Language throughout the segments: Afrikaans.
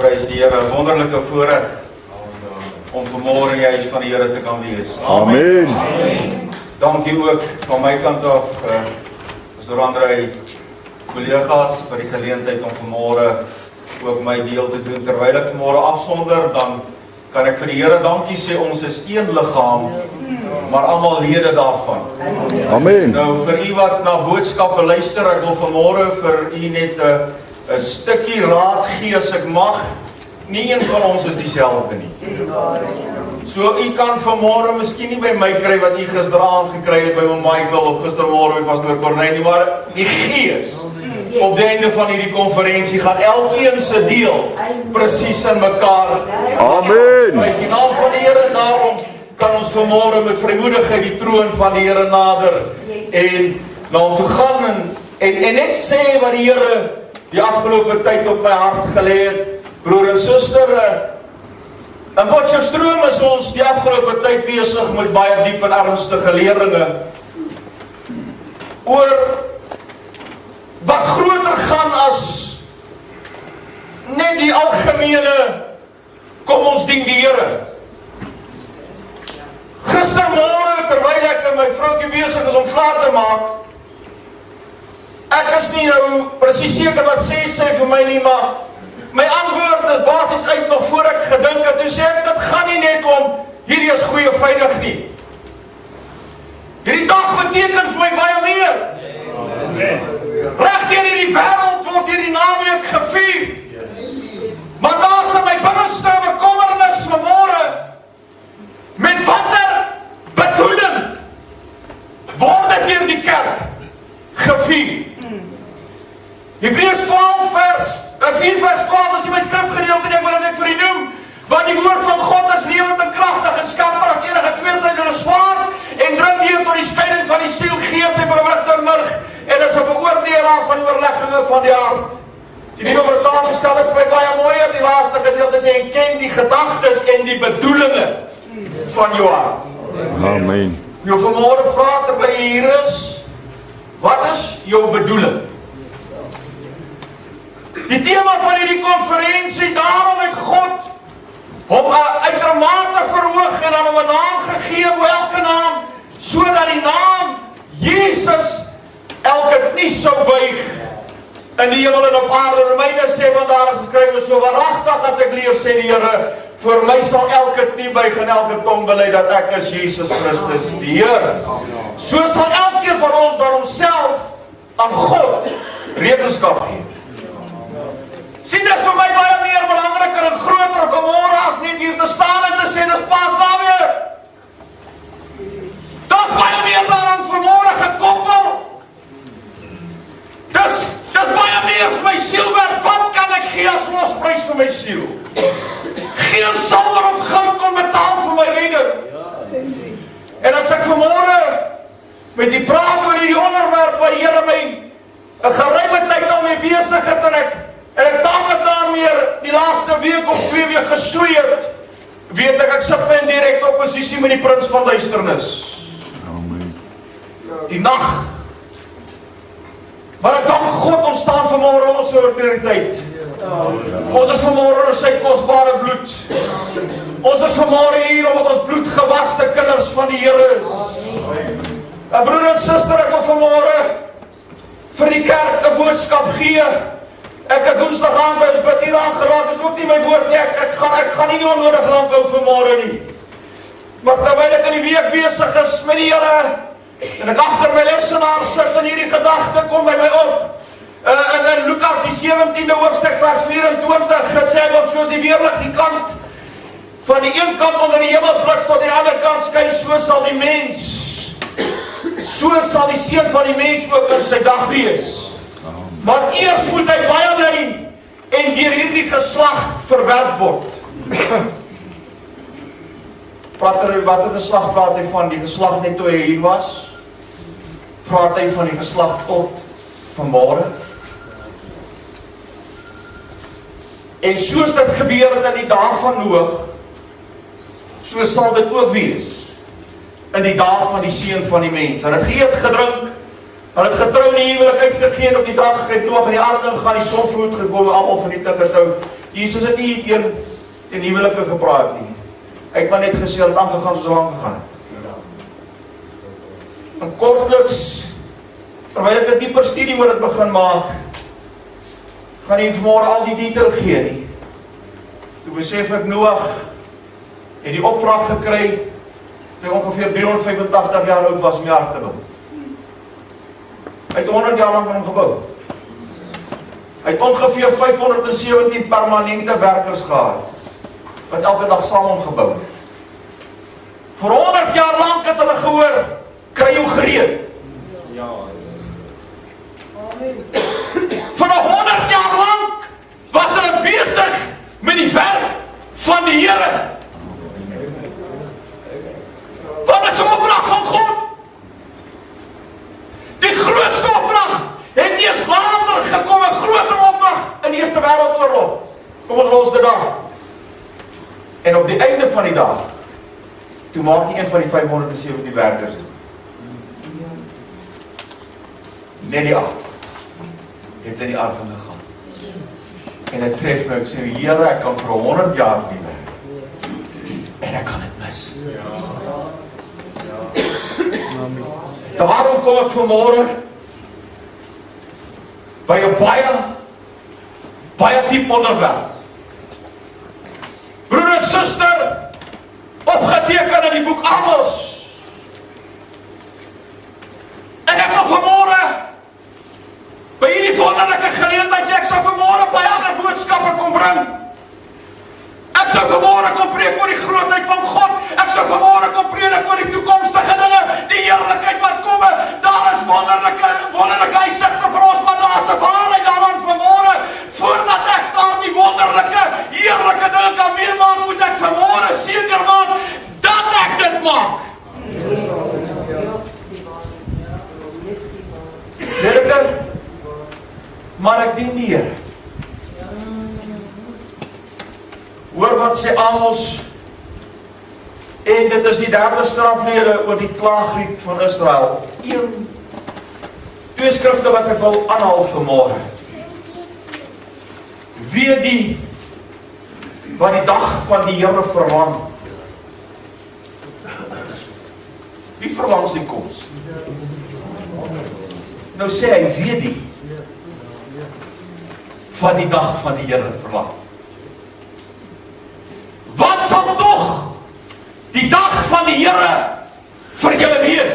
Prys die Here, 'n wonderlike voorreg om vanmôre in die huis van die Here te kan wees. Amen. Amen. Dankie ook van my kant af, Pastoor Andrei, kollegas vir die geleentheid om vanmôre ook my deel te doen. Terwyl ek vanmôre afsonder, dan kan ek vir die Here dankie sê, ons is een liggaam, maar almal lede daarvan. Amen. Nou vir u wat na boodskappe luister, ek wil vanmôre vir u net 'n stukkie raad gee as ek mag. Nie een van ons is dieselfde nie. So u kan vanmôre miskien nie by my kry wat u gisteraand gekry het by oom Michael of gistermôre by Pastoor Corneille nie, maar die Gees op die einde van hierdie konferensie gaan elkeen se deel presies in mekaar. Amen. Prys die naam van die Here, en daarom kan ons vanmôre met vrymoedigheid die troon van die Here nader en na hom toe gaan en net sê wat die Here die afgelope tyd op my hart gelê het. Broer en suster, in Potchefstroom is ons die afgelope tyd besig met baie diep en ernstige leringe oor wat groter gaan as net die algemene kom ons dien die Here. Gistermôre, terwyl ek en my vroukie besig is om klaar te maak, ek is nie nou presies seker wat sê vir my nie, maar my antwoord is basies uit nog voor ek gedink het. Toe sê ek, dit gaan nie net om hierdie is goeie veilig nie. Hierdie dag beteken vir my baie meer. Reg deur hierdie wêreld word hierdie naweek gevier. Maar daar is in my binneste bekommernis vanmôre, met watter bedoeling word dit deur die kerk gevier? Hebreërs 4 vers 12 is my skrifgedeelte en ek wil dit net vir u noem, want die woord van God is lewend en kragtig en skerper as enige tweesydige swaard en dring deur tot die skeiding van die siel, gees en gewrigte en murg en is 'n beoordelaar van die oorlegginge van die hart. Die nuwe vertaling stel dit vir my baie mooier, die laaste gedeelte sê en ken die gedagtes en die bedoelinge van jou hart. Amen. Jou vanmôre vra terwyl jy hier is, wat is jou bedoeling? Die tema van hierdie konferensie, daarom het God hom uitermate verhoog en hom 'n naam gegee bo elke naam, sodat die naam Jesus elke knie sou buig in die hemel en op aarde. Romeine sê, want daar is geskrywe, so waaragtig as ek leef, sê die Here, voor my sal elke knie buig en elke tong bely dat ek is Jesus Christus die Here. So sal elkeen van ons dan homself aan God rekenskap gee. Sien, dit is vir my baie meer belangriker en groter vanmôre as net hier te staan en te sê, dis Paasnaweek. Dis baie meer daaraan vanmôre gekoppel. Dis baie meer vir my siel werd. Wat kan ek gee as losprys vir my siel? Geen silwer of goud kon betaal vir my redder. En as ek vanmôre met die praat oor hierdie onderwerp waar die Here my 'n geruime tyd daarmee besig het en ek taamlik daarmee die laaste week of 2 weke gestoei het, weet ek sit my in direkte opposisie met die prins van duisternis. Die nag. Maar ek dank God, ons staan vanmôre ons autoriteit. Ons is vanmôre in sy kosbare bloed. Ons is vanmôre hier omdat ons bloedgewaste kinders van die Here is. Broer en suster, ek wil vanmôre vir die kerk 'n boodskap gee. Ek het Woensdag aan by ons bid hier aangeraak, is ook nie my woord nie, ek gaan nie onnodig lank hou vanmôre nie. Maar terwyl ek in die week besig is met die Here, en ek agter my lesenaar sit en hierdie gedagte kom by my op, in Lukas die 17de hoofstuk vers 24 gesê word, soos die weerlig die kant van die een kant onder die hemel blik tot die ander kant skyn, so sal die mens, so sal die seun van die mens ook in sy dag wees. Maar eers moet hy baie ly en deur hierdie geslag verwerp word. Watter geslag praat hy van? Die geslag net toe hy hier was? Praat hy van die geslag tot vanmôre? En soos dit gebeur het in die dae van Noag, so sal dit ook wees in die dae van die seun van die mens. Hy het geëet, gedrink, hy het getrou in die huwelik uitgegee en op die dag het Noag in die aarde gaan, die sonvloed gekom, almal vernietig het. Jesus het nie teen huwelike gepraat nie. Hy het maar net gesê, het aangegaan soos het aangegaan het. En kortliks, terwyl ek 'n dieper studie oor dit begin maak, gaan nie vanmôre al die detail gee nie. Toe besef ek Noag het die opdrag gekry, toe hy ongeveer 385 jaar oud was om die ark te bou. Hy het 100 jaar lang van hom gebou. Hy het ongeveer 517 permanente werkers gehad, wat elke dag saam hom gebou het. Vir 100 jaar lang het hulle gehoor, kry jou gereed. Ja. Vir 100 jaar lang was hulle besig met die werk van die Here. Wat is 'n opdrag van God? Die grootste opdrag het eers later gekom, 'n groter opdrag in die Eerste Wêreldoorlog. Kom ons los dit daar. En op die einde van die dag, toe maak nie een van die 517 werkers nie. Net die 8 het in die ark gegaan. En ek tref my, ek sê, Here, ek kan vir 100 jaar vir die werk. En ek kan dit mis. Daarom kom ek vanmôre by 'n baie diep onderwerp. Broer en suster, opgeteken in die boek Amos. En ek wil vanmôre by hierdie wonderlike geleentheid sê, ek sal vanmôre baie ander boodskappe kom bring. Ek sal vanmôre kom preek oor die grootheid van God. Ek sal vanmôre kom preek oor die toekomstige dinge, die heerlikheid wat kom. Daar is wonderlike uitsigte vir ons, maar daar is 'n waarheid daaraan vanmôre. Voordat ek daar die wonderlike, heerlike dinge kan meemaak, moet ek vanmôre seker maak dat ek dit maak. Derde, maar ek dien die Here. Hoor wat sê Amos, en dit is die 3de strafrede oor die klaaglied van Israel. 2 skrifte wat ek wil aanhaal vanmôre. Wie die wat die dag van die Here verlang. Wie verlang sy koms? Nou sê hy, wie die wat die dag van die Here verlang. Wat sal tog die dag van die Here vir julle wees?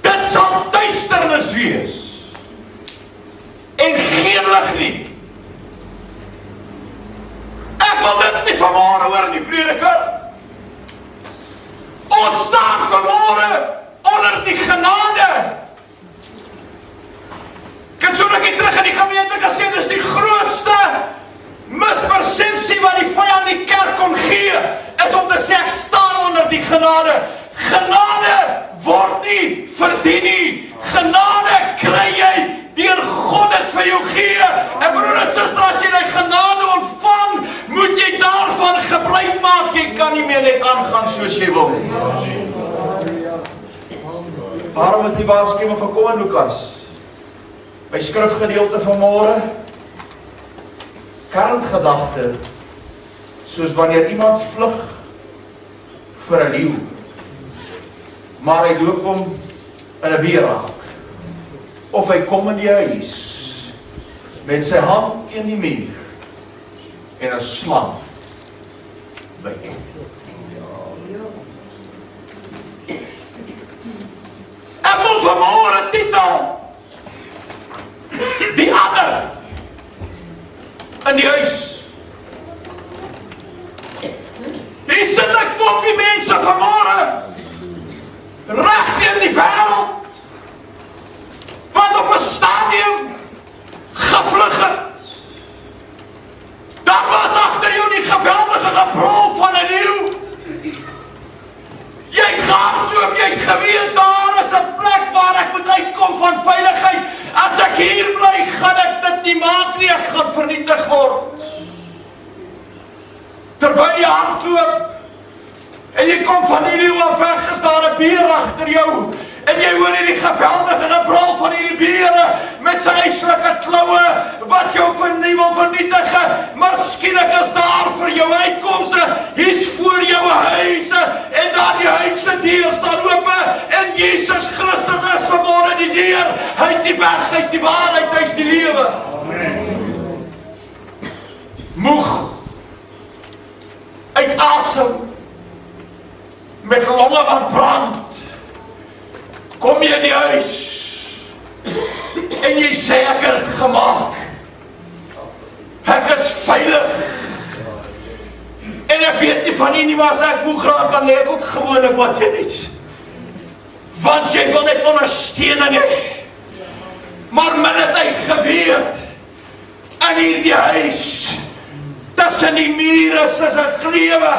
Dit sal duisternis wees en geen lig nie. Ek wil dit nie vanmôre hoor nie, prediker. Ons staan vanmôre onder die genade. Ek het so rukkie terug in die gemeente gesê, dis die grootste mispersepsie wat die vyand die kerk kon gee, is om te sê ek staan onder die genade. Genade word nie verdien nie. Genade kry jy deur God dit vir jou gee. En broer en suster, as jy die genade ontvang, moet jy daarvan gebruik maak. Jy kan nie meer net aangaan soos jy wil nie. Waarom het die waarskuwing gekom in Lukas? My skrifgedeelte vanmôre, kerngedagte, soos wanneer iemand vlug vir 'n leeu, maar hy loop hom in 'n beer raak, of hy kom in die huis met sy hand teen die muur en 'n slang byt hom. Ek moet vanmôre titel die ander in die huis. Hier sit ek op die mense vanmôre reg in die wêreld wat op 'n stadium gevlug het. Daar was agter jou die geweldige gebrul van 'n leeu. Jy het gehardloop, jy het geweet daar is 'n plek waar ek moet uitkom van veiligheid. As ek hier bly, gaan ek dit nie maak nie, ek gaan vernietig word. Terwyl jy hardloop en jy kom van die leeu af weg, is daar 'n beer agter jou En jy hoor hierdie geweldige gebrul van hierdie beere met sy eislike kloue wat jou vernietig, maar skielik is daar vir jou uitkomste. Hier's voor jou huise en daar die huise deur staan oop en Jesus Christus is vanmôre die deur. Hy's die weg, hy's die waarheid, hy's die lewe. Amen. Moeg, uit asem, met longe wat brand, kom jy in die huis en jy sê ek het dit gemaak. Ek is veilig. En ek weet nie van nie, maar as ek moeg raak, dan leek ook gewoonlik wat jy niets. Want jy wil net ondersteuning hê. Maar min het hy geweet, in hierdie huis, tussen die mure is 'n glewe,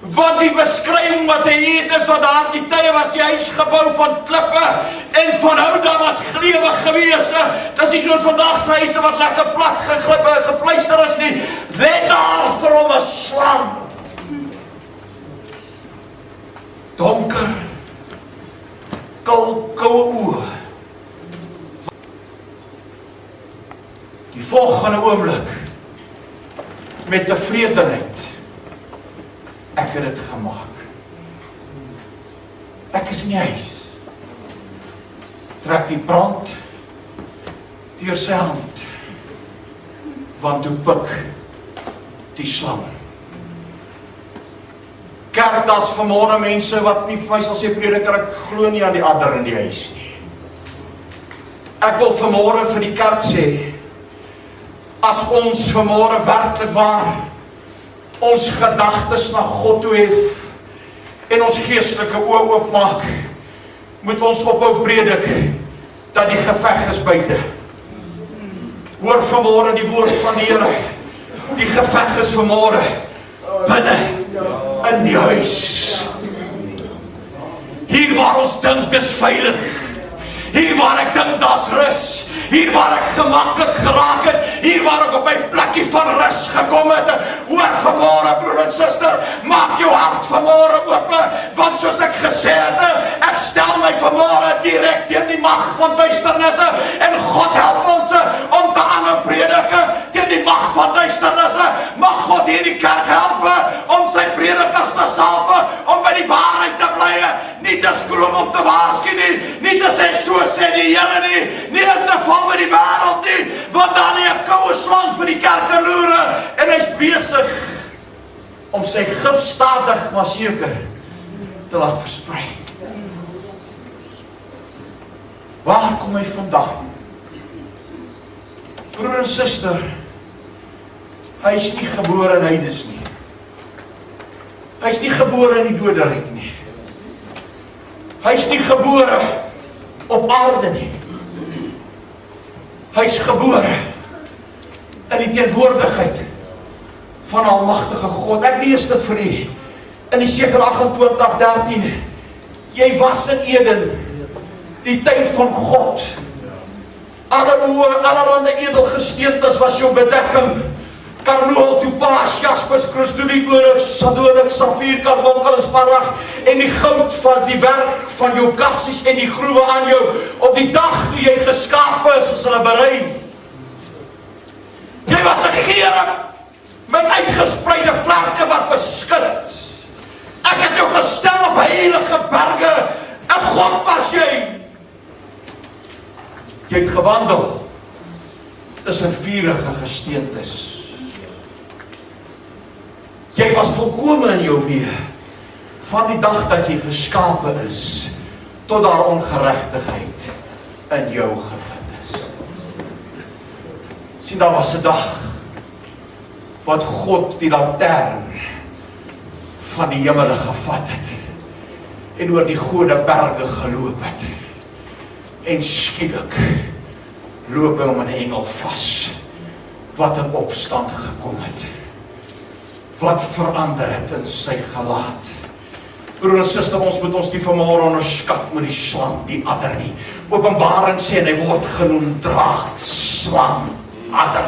want die beskrywing wat hy het is, wat daar die tye was die huis gebou van klippe, en vanhou daar was glewe gewees. Dis nie soos vandag sy huise wat lekker plat gepleister is nie, let daar vir hom 'n slang. Donker, koue oë. Die volgende oomblik, met tevredenheid, ek het dit gemaak. Ek is in die huis. Trek die brand deur sy hand, want toe pik die slang. Kerk, daar's vanmôre mense wat nie vir my sal sê, prediker, ek glo nie aan die adder in die huis nie. Ek wil vanmôre vir die kerk sê, as ons vanmôre werklik waar ons gedagtes na God toe hef en ons geestelike oë oopmaak, moet ons ophou predik dat die geveg is buite. Hoor vanmôre die woord van die Here. Die geveg is vanmôre binne in die huis. Hier waar ons dink dis veilig. Hier waar ek dink daar's rus. Hier waar ek gemaklik geraak het. Hier waar ek op my plekkie van rus gekom het. Hoor vanmôre, broer en suster, maak jou hart vanmôre oop, want soos ek gesê het, ek stel my vanmôre direk teen die mag van duisternisse, en God help ons om te aanhou predik teen die mag van duisternisse. Mag God hierdie kerk help om sy predikers te salve, om by die waarheid te bly, nie te skroom om te waarsku nie te sê so sê die Here nie in te val met die wêreld nie, want dan nie 'n koue slang vir die kerk en loere, en hy's besig om sy gif stadig maar seker te laat versprei. Waar kom hy vandaan? Broer en suster, hy is nie gebore in heides nie. Hy is nie gebore in die doderyk nie. Hy is nie gebore op aarde nie. Hy is gebore in die teenwoordigheid van almagtige God. Ek lees dit vir u in Jesaja 28:13. Jy was in Eden, die tuin van God. Allerhande edelgesteentes was jou bedekking. Karnool, topaas, jaspis, kristoliet, onyx, sardonyx, safier, karbonkel en smarag, en die goud was die werk van jou kassies en die groewe aan jou. Op die dag toe jy geskaap is, is hulle berei. Jy was 'n gerub met uitgespreide vlerke wat beskut. Ek het jou gestel op heilige berge, en God was jy. Jy het gewandel tussen vurige gesteentes. Jy was volkome in jou weë, van die dag dat jy geskape is, tot daar ongeregtigheid in jou gevind is. Sien, daar was 'n dag, wat God die lantern van die hemele gevat het, en oor die gode berge geloop het, en skielik loop hy om 'n engel vas, wat in opstand gekom het, wat verander het in sy gelaat. Broer en suster, ons moet ons die vanmôre onderskat met die slang, die adder nie. Openbaring sê, en hy word genoem draak, slang, adder.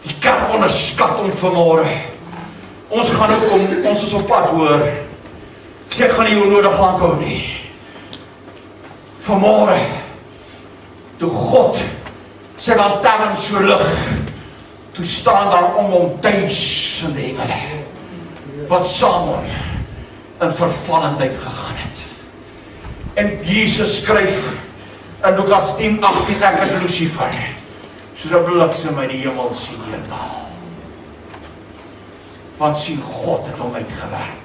Die kerk onderskat hom vanmôre. Ons gaan ook ons is op pad, hoor. Sê, ek gaan nie onnodig lank hou nie. Vanmôre, toe God sy lantern so lig, toe staan daar om hom duisende engele, wat saam hom in vervallendheid gegaan het. En Jesus skryf in Lukas 10:18, ek het Lucifer, soos 'n bliksem uit die hemel sien neerdal. Want sien God het hom uitgewerk.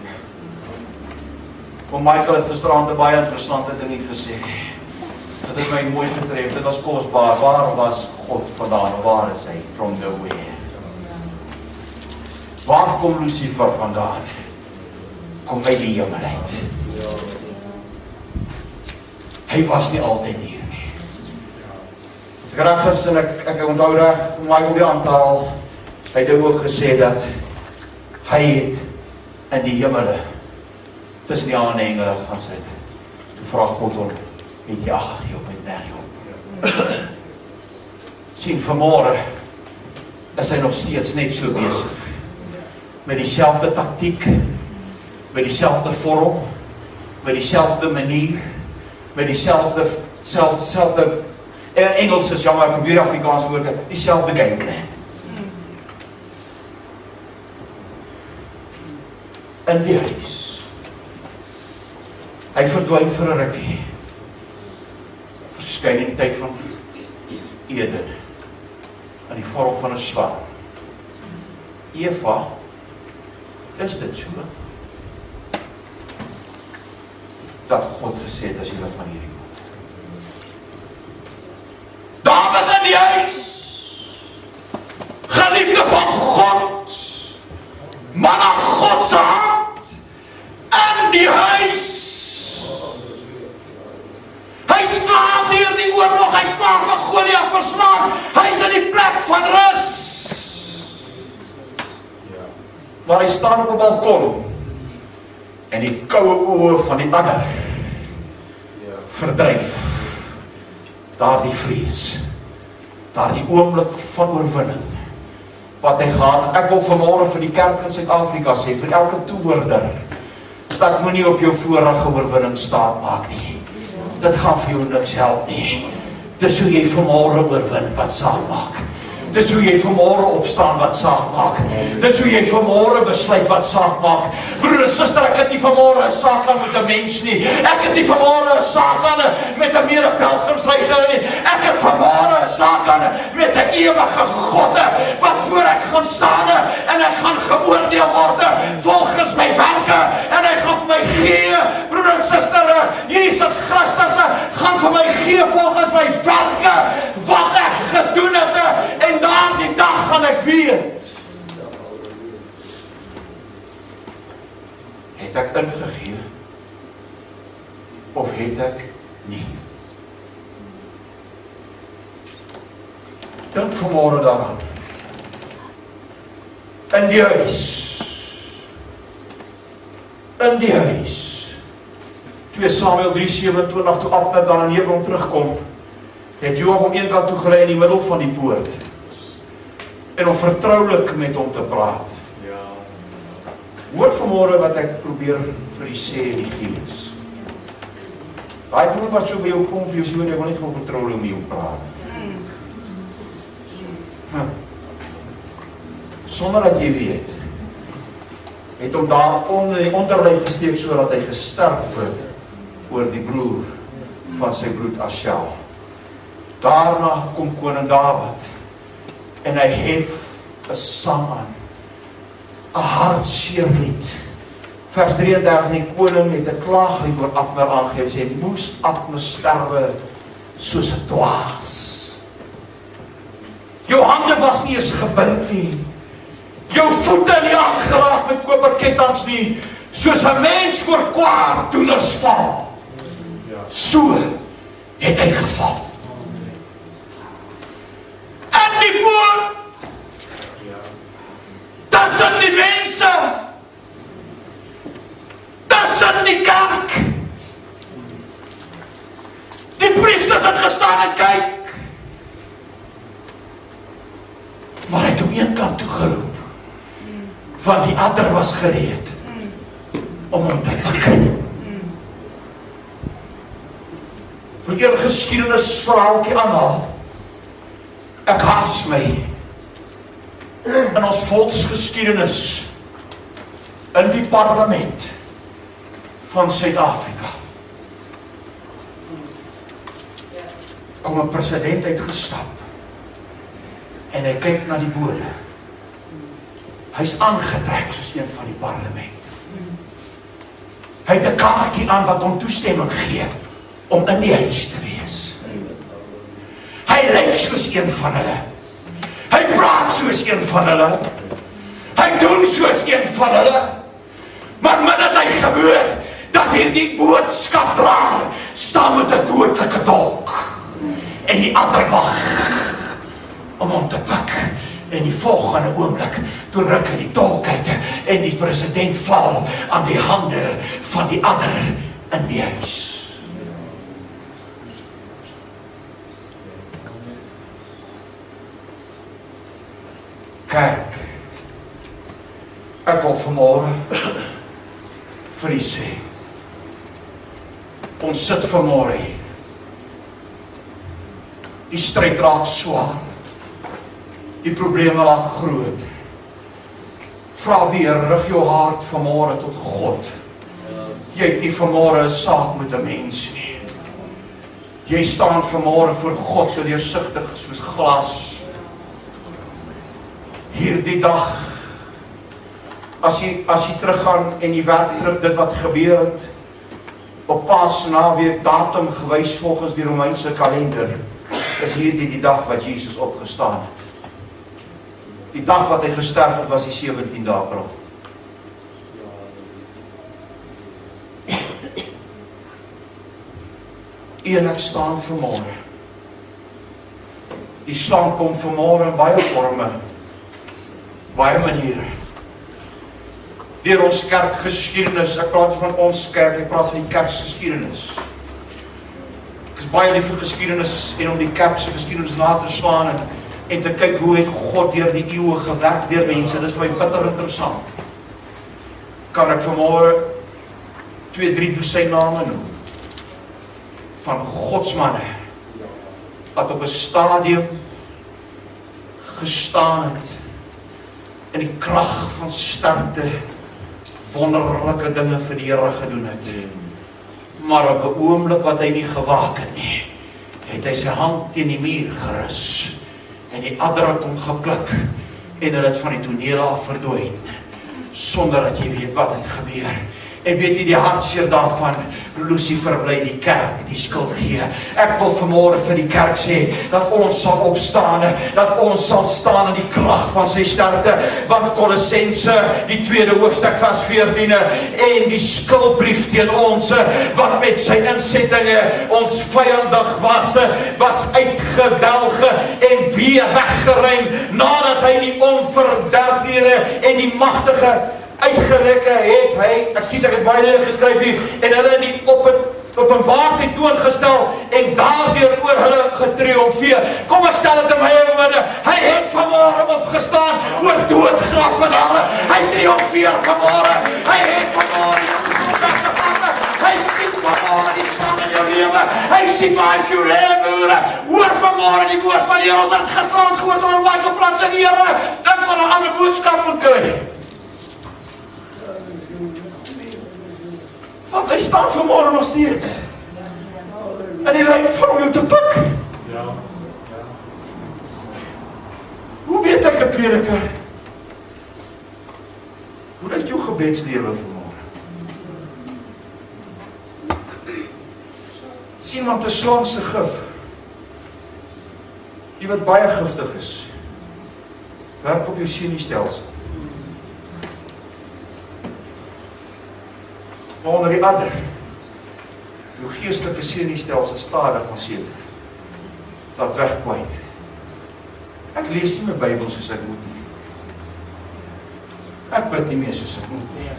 Want Michael het gisterand 'n baie interessante ding gesê. Dit het my mooi getref, dit was kosbaar. Waar was God vandaan? Waar is hy? From nowhere. Waar kom Lucifer vandaan? Kom uit die hemel uit. Hy was nie altyd hier nie. As ek reg is en ek onthou reg, Michael weer aan te haal, hy het ook gesê dat hy het in die hemele tussen die aanhengele gaan sit. Toe vra God hom, het jy agter jou met nêrens op? Sien, vanmôre is hy nog steeds net so besig. Met dieselfde taktiek, met dieselfde vorm, met dieselfde manier, met dieselfde Engels is jammer, ek probeer Afrikaans woorde, dieselfde gameplan. In die huis. Hy verdwyn vir 'n rukkie. Verskyn in die tyd van Eden, in die vorm van 'n slang. Eva, is dit so? Dat God gesê het, as julle van hierdie kom. David in die huis, geliefde van God, man aan God se hart, in die huis. Hy staan deur die oorlog, hy klaar van Goliat verslaan, hy is in die plek van rus. Maar hy staan op 'n balkon, en die koue oë van die ander verdryf daardie vrees, daardie oomblik van oorwinning wat hy gehad het. Ek wil vanmôre vir die kerk in Suid-Afrika sê, vir elke toehoorder, dat moenie op jou vorige oorwinning staat maak nie. Dit gaan vir jou niks help nie. Dis hoe jy vanmôre oorwin wat saak maak. Dis hoe jy vanmôre opstaan wat saak maak. Dis hoe jy vanmôre besluit wat saak maak. Broer en suster, ek het nie vanmôre 'n saak aan met 'n mens nie. Ek het nie vanmôre 'n saak aan met 'n meer pelgrimsreiger nie. Ek het vanmôre 'n saak aan met 'n ewige God wat voor ek gaan staan en ek gaan geoordeel word volgens my werke en hy gaan vir my gee, broer en suster, Jesus Christus gaan vir my gee volgens my werke wat ek gedoen het en daardie dag gaan ek weet. Het ek ingegee of het ek nie? Dink vanmôre daaraan. In die huis. In die huis. 2 Samuel 3:27, toe Abner dan aan Hebron terugkom, het Joab hom een kant toe gelei in die middel van die poort en om vertroulik met hom te praat. Hoor vanmôre wat ek probeer vir u sê in die Gees. Daai broer wat so by jou kom vir jou sê, ek wil net gou vertroulik met jou praat. Sonder dat jy weet, het hom daar onder die onderlyf gesteek sodat hy gesterf het oor die broer van sy broer Asjel. Daarna kom koning Dawid en hy hef 'n sang aan, 'n hartseer lied. Vers 33, die koning het 'n klaaglied oor Abner aangehef, sê, moes Abner sterwe soos 'n dwaas. Jou hande was nie eens gebind nie, jou voete nie aangeraak met koperketTINGS nie, soos 'n mens voor kwaaddoeners val. So het hy geval. In die poort, tussen die mense, tussen die kerk. Die priesters het gestaan en kyk. Maar hy het om een kant toe geroep, want die ander was gereed om hom te pik. wil een geskiedenisverhaaltjie aanhaal. Ek haas my in ons volksgeskiedenis in die parlement van Suid-Afrika. Kom 'n president uitgestap en hy kyk na die bode. Hy's aangetrek soos een van die parlement. Hy het 'n kaartjie aan wat hom toestemming gee om in die huis te wees. Hy lyk soos een van hulle. Hy praat soos een van hulle. Hy doen soos een van hulle. Maar min het hy geweet dat hierdie boodskapdraer staan met 'n dodelike dolk. En die ander wag om hom te pik. En die volgende oomblik, toe ruk hy die dolk uit en die president val aan die hande van die ander in die huis. Kerk, ek wil vanmôre vir u sê, ons sit vanmôre hier. Die stryd raak swaar. Die probleme raak groot. Vra weer, rig jou hart vanmôre tot God. Jy het nie vanmôre 'n saak met 'n mens nie. Jy staan vanmôre voor God so deursigtig soos glas. Hierdie dag, as jy teruggaan en jy werk terug dit wat gebeur het, op Paasnaweek datum gewys volgens die Romeinse kalender, is hierdie die dag wat Jesus opgestaan het. Die dag wat hy gesterf het was die 17de April. En ek staan vanmôre. Die slang kom vanmôre in baie forme, baie maniere. Deur ons kerkgeskiedenis, ek praat van ons kerk, ek praat van die kerkgeskiedenis. Ek is baie lief vir geskiedenis en om die kerkse geskiedenis na te slaan en te kyk hoe het God deur die eeue gewerk deur mense. Dit is vir my bitter interessant. Kan ek vanmôre 2-3 dosyn name noem van godsmanne wat op 'n stadium gestaan het in die krag van sterkte wonderlike dinge vir die Here gedoen het. Maar op 'n oomblik wat hy nie gewaak het nie, het hy sy hand teen die muur gerus en die adder het hom gepluk en hulle het van die toneel af verdwyn sonder dat jy weet wat het gebeur. En weet jy die hartseer daarvan, Lucifer bly die kerk die skuld gee. Ek wil vanmôre vir die kerk sê, dat ons sal opstaan, dat ons sal staan in die krag van sy sterkte, want Kolossense, die 2de hoofstuk vers 14, en die skuldbrief teen ons, wat met sy insettinge ons vyandig was uitgedelge en weer weggeruim, nadat hy die onverdelgbare en die magtige uitgerekke het hy, ek het baie dingen geskryf hier, en hulle nie op het openbaar tentoongestel en daardeur oor hulle getriomfeer. Kom ek stel het in my woorde, hy het vanmôre opgestaan oor dood, graf en hulle. Hy triomfeer vanmôre. Hy het vanmôre weggegaan. Hy sien vanmôre die slang in jou lewe. Hy sien waar jou lewe. Hoor vanmôre die woord van die Here. Ons het gisterand gehoord oor wat gepraat sy die Here. Dat we 'n ander boodskap moet kry. Want hy staan vanmôre nog steeds. En die lyn van om jou te pik. Hoe weet ek 'n prediker? Hoe lyk jou gebedslewe vanmôre? Sien want 'n slang se gif, die wat baie giftig is, werk op jou senuistelsel. Waaronder die ander, jou geestelike senuistelsel stadig maar seker, laat wegkwyn. Ek lees nie my Bybel soos ek moet nie. Ek bid nie meer soos ek moet nie.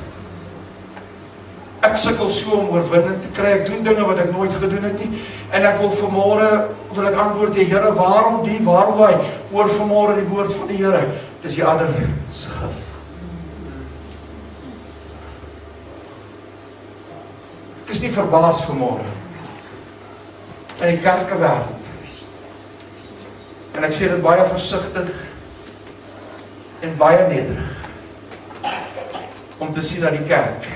Ek sukkel so om oorwinning te kry, ek doen dinge wat ek nooit gedoen het nie, en ek wil vanmôre, wil ek antwoord die Here, waarom hy, oor vanmôre die woord van die Here, dis die ander se gif. Ek is nie verbaas vanmôre in die kerkewêreld. En ek sê dit baie versigtig en baie nederig om te sien dat die kerk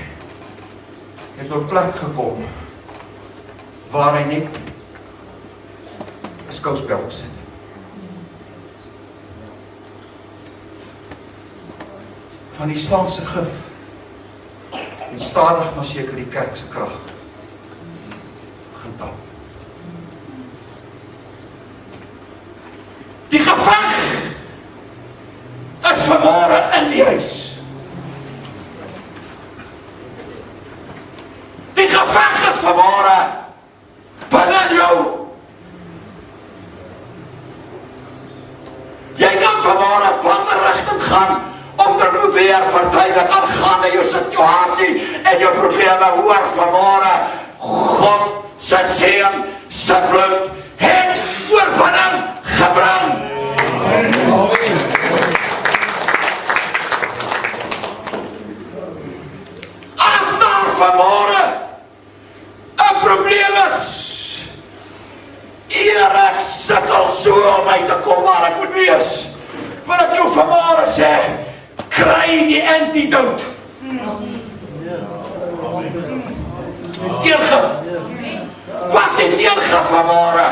het op 'n plek gekom waar hy net 'n skouspel opsit. Van die slang se gif en stadig maar seker die kerk se krag getap. Die geveg is vanmôre in die huis. Die geveg is vanmôre binne jou. Jy kan vanmôre van 'n rigting gaan om te probeer verduidelik aangaande jou situasie en jou probleme. Hoor vanmôre, God se seën, se bloed het oorwinning gebring. As daar vanmôre 'n probleem is, ek sukkel so om my te kom waar ek moet wees, wil ek jou vanmôre sê, kry die antidote. Teengif. Wat die teengif vanmôre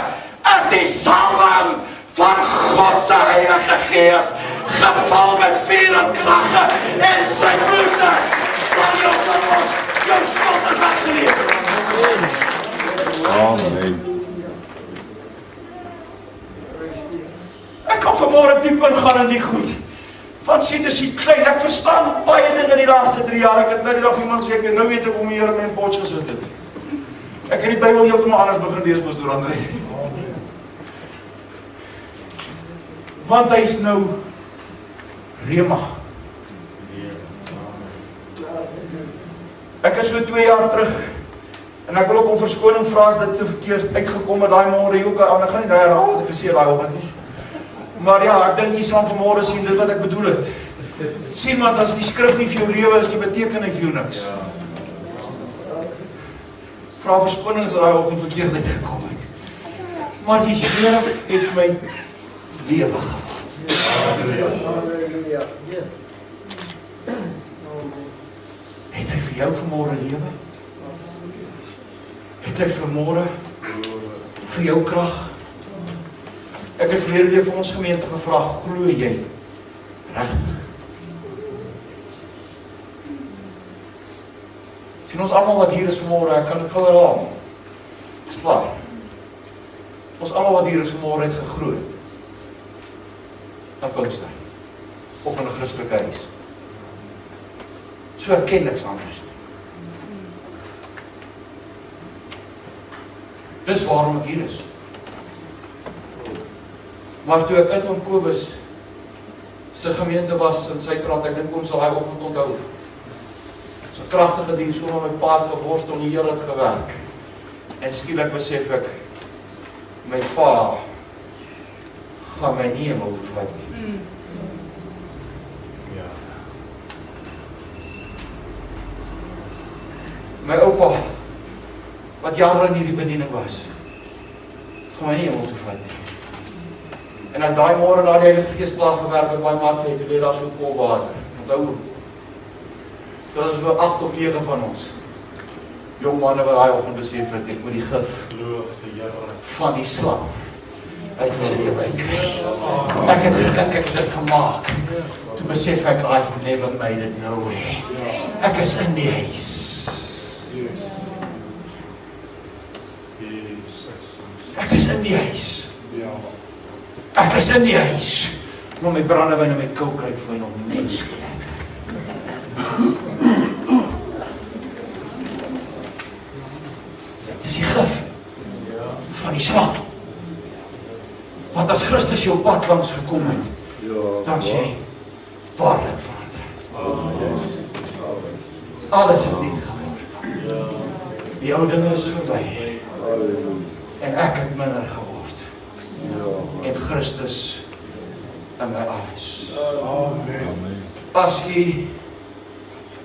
is die salwing van God se Heilige Gees, geval met vuur en kragte en sy bloed sal jou verlos, jou skuld is weggeneem. Amen. Ek kan vanmôre diep ingaan in die goed. Van sien is die klein, ek verstaan baie dinge in die laaste 3 jaar, ek het nou die dag iemand sê, ek nou weet ek hoe my Here my in bots gesit het. Ek het die Bybel heeltemal anders begin lees, Pastoor André. Want hy is nou Rema. Ek het so 2 jaar terug, en ek wil ook om verskoning vra as dit te verkeerd uitgekom het, daai môre hier ook, en ek gaan nie daai herhaal wat ek gesê daai oggend nie. Maar ja, ek dink jy sal vanmôre sien dit wat ek bedoel het. Sien, want as die skrif nie vir jou lewe is, die beteken nie vir jou niks. Vra verskoning as daai oggend verkeerd uitgekom het. Maar die Here het vir my lewe geword. Het hy vir jou vanmôre lewe? Het hy vanmôre vir jou krag? Ek het verlede week vir ons gemeente gevra, glo jy regtig? Sien ons almal wat hier is vanmôre, ek kan dit gou herhaal. Dis klaar. Ons almal wat hier is vanmôre het geglo. Aan Pinkster. Of in 'n Christelike huis. So ek ken niks anders. Dis waarom ek hier is. Maar toe ek in oom Kobus se gemeente was in Suid-Afrika, ek dink ons sal hy oggend onthou. So 'n kragtige diens, so met my pa geworstel, die Here het gewerk. En skielik besef ek, my pa gaan my nie hemel toe vat nie. My oupa, wat jare in hierdie bediening was, gaan my nie hemel toe vat nie. En dan daai môre na die Heilige Gees klaar gewerk het by Matthee, toe lê daar so kol water. Onthou, dit is so 8 of 9 van ons jong manne wat daai oggend besef het, ek moet die gif van die slang uit my lewe uitkry. Ek het gedink ek het dit gemaak. Toe besef ek, I've never made it nowhere. Ek is in die huis. Ek is in die huis. Ek is in die huis. Maar my brandewyn en my kook kry vir my nog net so lekker. Dis die gif van die slang. Want as Christus jou pad langs gekom het, dan is jy waarlik verander. Alles het niet geword. Die ou dinge is verby. En ek het minder geword. En Christus in my alles. As jy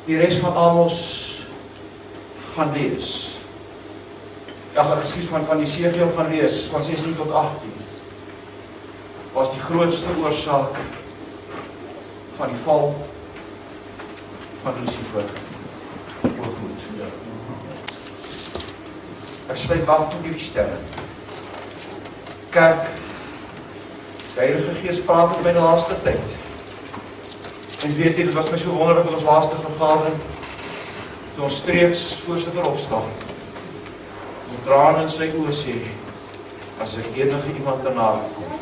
die res van Amos gaan lees, die geskiedenis van Jesegiel gaan lees, van 16 tot 18, was die grootste oorsaak van die val van Lucifer, hoogmoed. Ek sluit af met hierdie stelling. Kerk, die Heilige Gees praat met my in die laaste tyd. En weet jy, dit was my so wonderlik met ons laaste vergadering, toe ons streeks voorsitter opstaan, met trane in sy oë sê, as ek enige iemand daarna kom,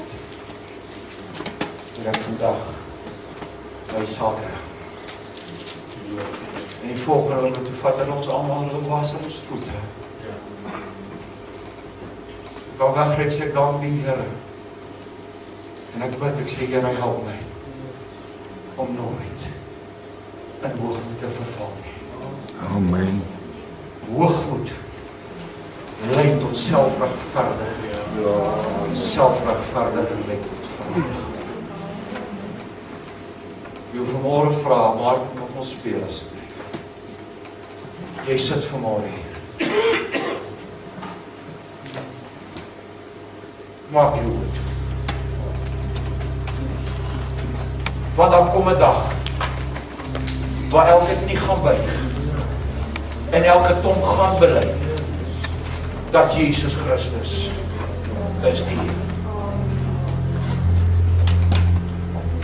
moet ek vandag my saak reg. En die volgende ronde toe vat hulle ons allemaal en hulle was in ons voete. Ek wou wegreed, sê ek dank die Here. En ek bid, ek sê, Here, help my om nooit in hoogmoed te verval nie. Amen. Hoogmoed lei tot selfregverdiging. Selfregverdiging lei tot vernietiging. Ek wil vanmôre vra, Martin, kan ons speel asseblief. Jy sit vanmôre hier. Maak jou goed. Want daar kom 'n dag waar elke knie gaan buig en elke tong gaan bely dat Jesus Christus is die Heer.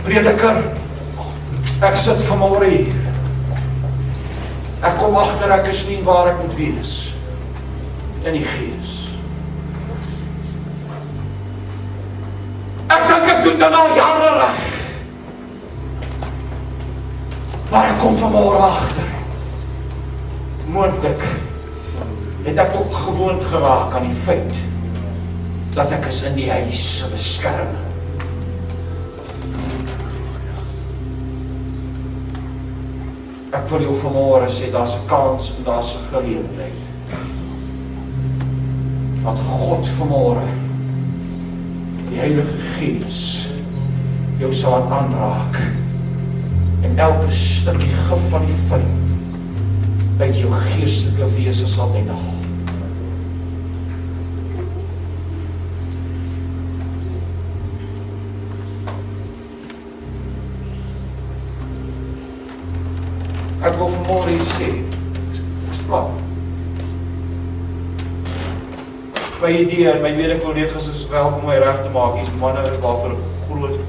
Prediker, ek sit vanmôre hier. Ek kom agter ek is nie waar ek moet wees in die Gees. Ek dink ek doen dit al jare reg. Maar ek kom vanmôre agter. Moontlik het ek ook gewoond geraak aan die feit dat ek is in die huis se beskerming. Ek wil jou vanmôre sê, daar's 'n kans en daar's 'n geleentheid dat God vanmôre die Heilige Gees jou sal aanraak en elke stukkie gif van die vyand uit jou geestelike wese sal uithaal. Ek wil vanmôre hier sê, ek is klaar. My idee en my mede-kollegas is welkom om my reg te maak. Hier's manne waarvoor ek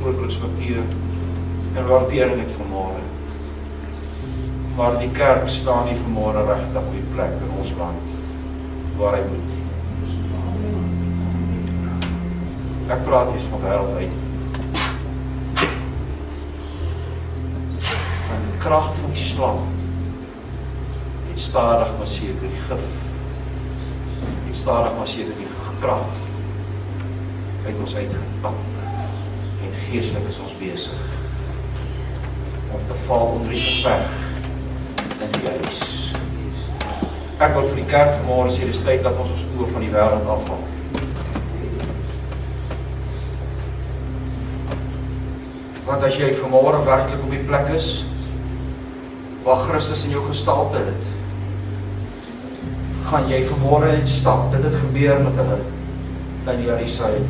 groot respekteer en waardering het vanmôre. Maar die kerk staan nie vanmôre regtig op die plek in ons land waar hy moet. Ek praat hier van wêreldwyd. En die krag van die slang het stadig maar seker die gif, het stadig maar seker die krag uit ons uitgetap en geestelik is ons besig om te val onder die geveg in die huis. Ek wil vir die kerk vanmôre sê, dis tyd dat ons oë van die wêreld afval. Want as jy vanmôre werklik op die plek is waar Christus in jou gestalte het, gaan jy vanmôre net stap. Dit het gebeur met hulle in Jerusalem.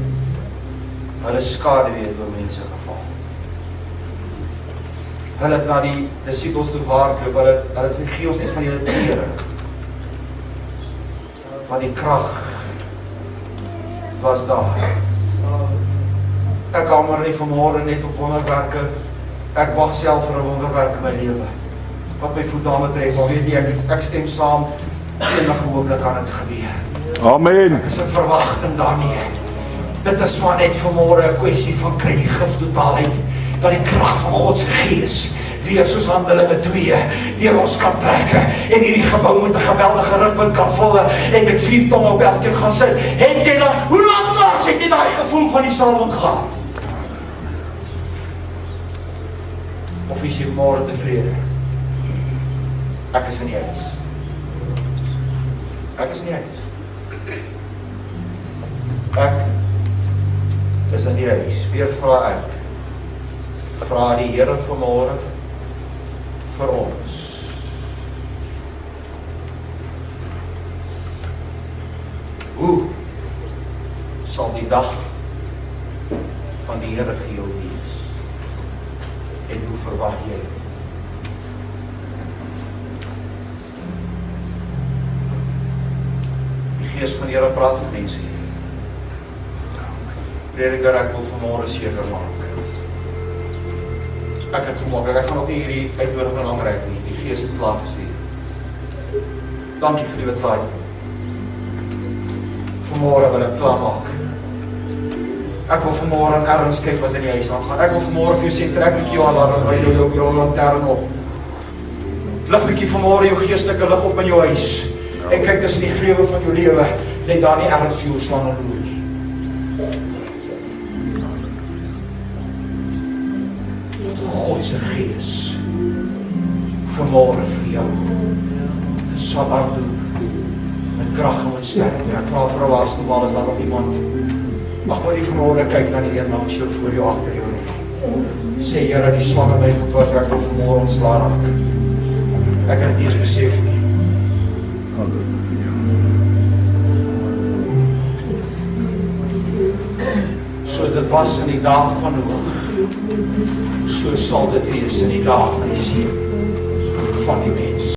Hulle skaduwee het oor mense geval. Hulle het na die disippels toe hardloop, hulle het gegee ons net van julle klere. Van die krag was daar. Ek kan maar nie vanmôre net op wonderwerke, ek wag self vir 'n wonderwerk in my lewe, wat my voet aan betrek, maar weet jy, ek stem saam, enige oomblik kan dit gebeur. Amen. Ek is in verwagting daarmee. Dit is maar net vanmôre 'n kwessie van kry die gif totaal uit, dat die krag van God se Gees weer soos Handelinge 2 deur ons kan trek en hierdie gebou met 'n geweldige rukwind kan vul en met 4 tonge op elkeen gaan sit. Het jy dan, hoe lank laas het jy daai gevoel van die salwing gehad? Of is jy vanmôre tevrede? Ek is in die huis. Ek is in die huis. Ek is in die huis. Weer vra ek. Vra die Here vanmôre vir ons. Hoe sal die dag van die Here vir jou wees? En hoe verwag jy? Die Gees van die Here praat met mense hier. Prediker, ek wil vanmôre seker maak. Ek het vanmôre, ek gaan ook nie hierdie uitnodiging lang reik nie. Die Gees het klaar gesê. Dankie vir die betaai. Vanmôre wil ek klaar maak. Ek wil vanmôre in erns kyk wat in die huis aangaan. Ek wil vanmôre vir jou sê, trek met jou alarm, jou lantern op. Lig bietjie vanmôre jou geestelike lig op in jou huis. En kyk tussen die grewe van jou lewe, net daar nie ergens vir jou slaan en loer nie. God se Gees vanmôre vir jou sal aandoen met krag en met sterkte. Ek vra vir 'n laaste maal, is daar nog iemand? Mag maar nie vanmôre kyk na die een langs jou, voor jou, agter jou nie. Sê, Here, die slang in my gedood, ek wil vanmôre ontslae raak. Ek het dit nie eens besef nie. So dit was in die dae van Noag, so sal dit wees in die dae van die seun van die mens.